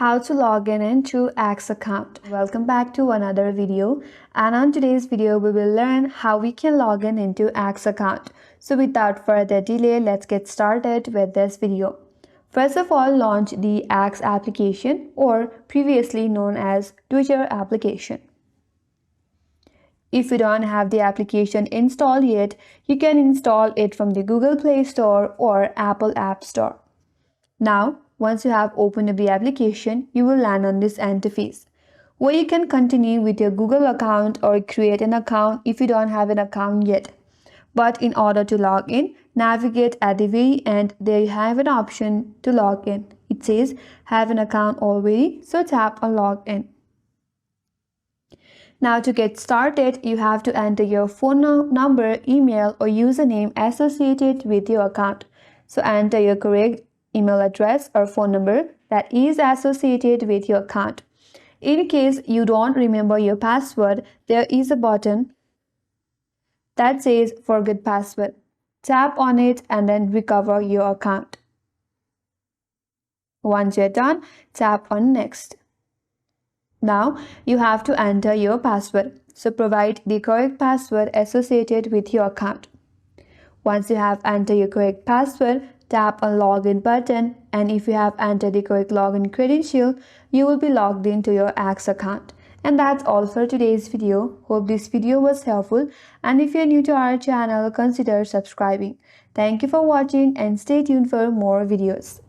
How to log in into Axe account. Welcome back to another video, and on today's video we will learn how we can log in into Axe account. So without further delay, let's get started with this video. First of all, launch the Axe application, or previously known as Twitter application. If you don't have the application installed yet, you can install it from the Google Play Store or Apple App Store. Now, once you have opened up the application, you will land on this interface, where you can continue with your Google account or create an account if you don't have an account yet. But in order to log in, navigate at the very end. There you have an option to log in. It says have an account already, so tap on log in. Now to get started, you have to enter your phone number, email or username associated with your account. So enter your correct email address or phone number that is associated with your account. In case you don't remember your password, there is a button that says forget password. Tap on it and then recover your account. Once you're done, tap on next. Now you have to enter your password. So provide the correct password associated with your account. Once you have entered your correct password, tap on login button, and if you have entered the correct login credential, you will be logged into your Axe account. And that's all for today's video. Hope this video was helpful, and if you're new to our channel, consider subscribing. Thank you for watching and stay tuned for more videos.